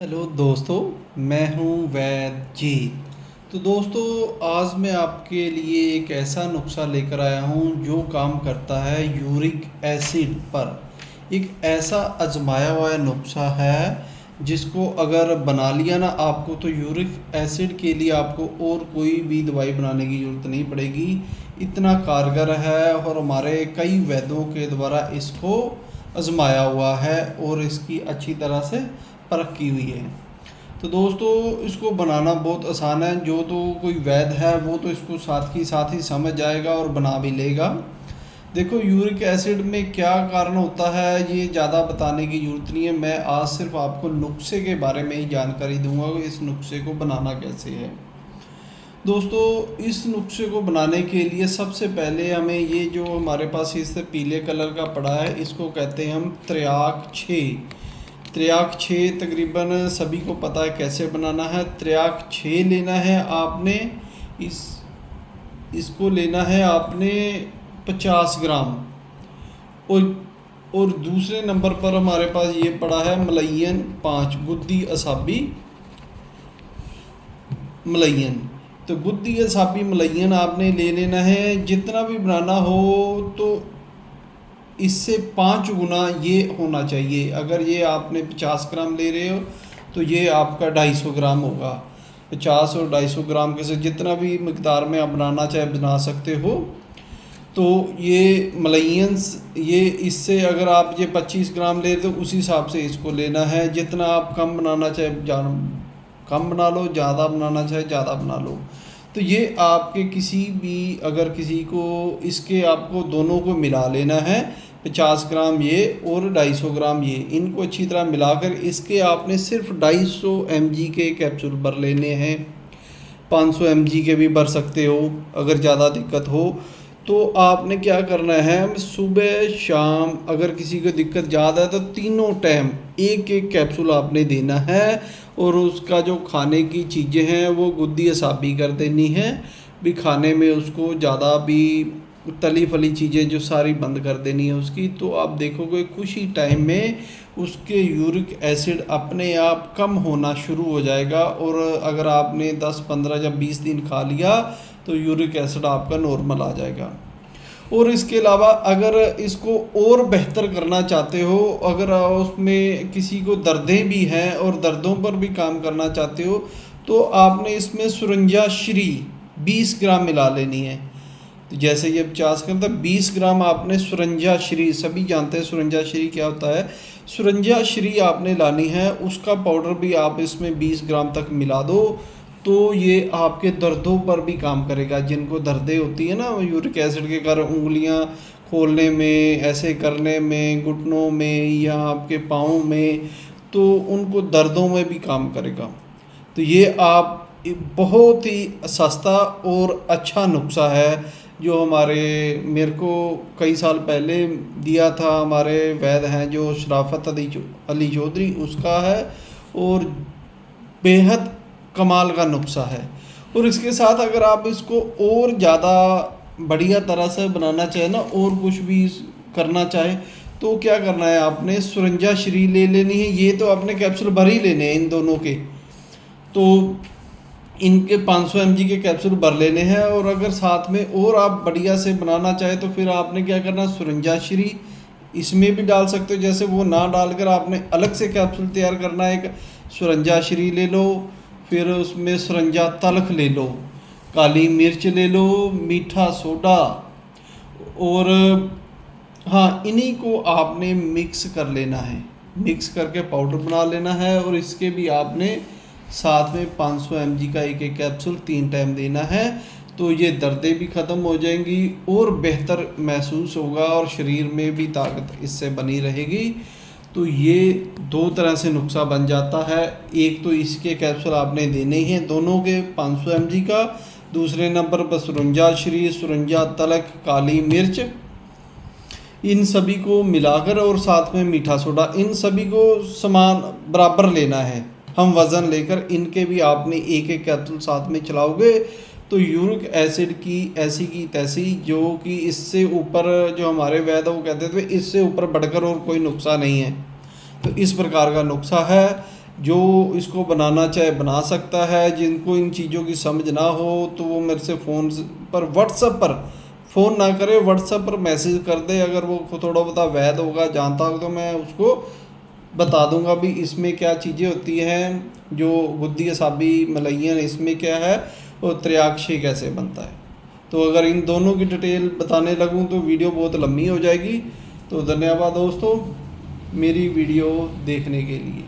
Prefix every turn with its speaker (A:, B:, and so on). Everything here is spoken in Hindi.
A: हेलो दोस्तों, मैं हूं वैद जी। तो दोस्तों, आज मैं आपके लिए एक ऐसा नुस्खा लेकर आया हूं जो काम करता है यूरिक एसिड पर। एक ऐसा आजमाया हुआ नुस्खा है जिसको अगर बना लिया ना आपको, तो यूरिक एसिड के लिए आपको और कोई भी दवाई बनाने की ज़रूरत नहीं पड़ेगी। इतना कारगर है और हमारे कई वैद्यों के द्वारा इसको आजमाया हुआ है और इसकी अच्छी तरह से परख की हुई है। तो दोस्तों, इसको बनाना बहुत आसान है। जो तो कोई वैद है वो तो इसको साथ ही समझ जाएगा और बना भी लेगा। देखो, यूरिक एसिड में क्या कारण होता है ये ज़्यादा बताने की ज़रूरत नहीं है। मैं आज सिर्फ आपको नुस्खे के बारे में ही जानकारी दूंगा कि इस नुस्खे को बनाना कैसे है। दोस्तों, इस नुस्खे को बनाने के लिए सबसे पहले हमें ये जो हमारे पास इससे पीले कलर का पड़ा है, इसको कहते हैं हम त्रियाक 6। त्रियाक 6 तकरीबन सभी को पता है कैसे बनाना है। त्रियाक 6 लेना है आपने। इस इसको लेना है आपने 50 ग्राम। और और दूसरे नंबर पर हमारे पास ये पड़ा है मलैयन 5, गुद्दी असाबी मलैयन। तो गुद्दी असाबी मलैयन आपने ले लेना है। जितना भी बनाना हो तो इससे 5 गुना ये होना चाहिए। अगर ये आपने 50 ग्राम ले रहे हो तो ये आपका 250 ग्राम होगा। 50 और 250 ग्राम के से जितना भी मकदार में आप बनाना चाहे बना सकते हो। तो ये मलैयंस, ये इससे अगर आप ये 25 ग्राम ले तो उसी हिसाब से इसको लेना है। जितना आप कम बनाना चाहे कम बना लो, ज़्यादा बनाना चाहे ज़्यादा बना लो। तो ये आपके किसी भी, अगर किसी को इसके आपको दोनों को मिला लेना है। 50 ग्राम ये और 250 ग्राम ये, इनको अच्छी तरह मिलाकर इसके आपने सिर्फ 250 mg के कैप्सूल भर लेने हैं। 500 mg के भी भर सकते हो अगर ज़्यादा दिक्कत हो। तो आपने क्या करना है, सुबह शाम अगर किसी को दिक्कत ज़्यादा है तो तीनों टाइम एक एक कैप्सूल आपने देना है। और उसका जो खाने की चीज़ें हैं वो गुद्दी असाबी कर देनी है भी। खाने में उसको ज़्यादा भी तली फली चीज़ें जो सारी बंद कर देनी है उसकी। तो आप देखोगे कुछ ही टाइम में उसके यूरिक एसिड अपने आप कम होना शुरू हो जाएगा। और अगर आपने 10, 15 या 20 दिन खा लिया तो यूरिक एसिड आपका नॉर्मल आ जाएगा। और इसके अलावा अगर इसको और बेहतर करना चाहते हो, अगर उसमें किसी को दर्दें भी हैं और दर्दों पर भी काम करना चाहते हो, तो आपने इसमें सुरंजा श्री 20 ग्राम मिला लेनी है। तो जैसे ये 50 ग्राम था, 20 ग्राम आपने सुरंजा श्री, सभी जानते हैं सुरंजा श्री क्या होता है। सुरंजा श्री आपने लानी है, उसका पाउडर भी आप इसमें 20 ग्राम तक मिला दो। तो ये आपके दर्दों पर भी काम करेगा। जिनको दर्दें होती है ना यूरिक एसिड के कारण, उंगलियां खोलने में, ऐसे करने में, घुटनों में या आपके पाँव में, तो उनको दर्दों में भी काम करेगा। तो ये आप बहुत ही सस्ता और अच्छा नुस्खा है जो मेरे को कई साल पहले दिया था। हमारे वैद्य हैं जो शराफत अली चौधरी, उसका है और बेहद कमाल का नुस्खा है। और इसके साथ अगर आप इसको और ज़्यादा बढ़िया तरह से बनाना चाहे ना, और कुछ भी करना चाहे, तो क्या करना है, आपने सुरंजा श्री ले लेनी है। ये तो आपने कैप्सूल भर ही लेने हैं इन दोनों के। तो इनके 500 mg के कैप्सूल भर लेने हैं। और अगर साथ में और आप बढ़िया से बनाना चाहे तो फिर आपने क्या करना, सुरंजा श्री इसमें भी डाल सकते हो। जैसे वो ना डालकर आपने अलग से कैप्सूल तैयार करना है, एक सुरंजा श्री ले लो, फिर उसमें सुरंजा तल्ख ले लो, काली मिर्च ले लो, मीठा सोडा, और हाँ, इन्हीं को आपने मिक्स कर लेना है। मिक्स करके पाउडर बना लेना है। और इसके भी आपने साथ में 500 mg का एक एक कैप्सूल 3 टाइम देना है। तो ये दर्दें भी ख़त्म हो जाएंगी और बेहतर महसूस होगा और शरीर में भी ताकत इससे बनी रहेगी। तो ये 2 तरह से नुस्खा बन जाता है। एक तो इसके कैप्सूल आपने देने ही हैं दोनों के 500 mg का। दूसरे नंबर पर सुरंजा श्री, सुरंजा तलक, काली मिर्च, इन सभी को मिलाकर, और साथ में मीठा सोडा, इन सभी को समान बराबर लेना है। हम वज़न लेकर इनके भी आपने एक एक कैप्सूल साथ में चलाओगे तो यूरिक एसिड की ऐसी की तैसी, जो कि इससे ऊपर, जो हमारे वैद्य वो कहते थे इससे ऊपर बढ़कर और कोई नुस्खा नहीं है। तो इस प्रकार का नुस्खा है। जो इसको बनाना चाहे बना सकता है। जिनको इन चीज़ों की समझ ना हो तो वो मेरे से फ़ोन पर व्हाट्सएप पर फ़ोन ना करे, व्हाट्सएप पर मैसेज कर दे। अगर वो थोड़ा बहुत वैध होगा, जानता होगा, तो मैं उसको बता दूंगा भी इसमें क्या चीज़ें होती हैं, जो गुद्दी असाबी मलयन इसमें क्या है, और त्रियाक्षी कैसे बनता है। तो अगर इन दोनों की डिटेल बताने लगूं तो वीडियो बहुत लंबी हो जाएगी। तो धन्यवाद दोस्तों मेरी वीडियो देखने के लिए।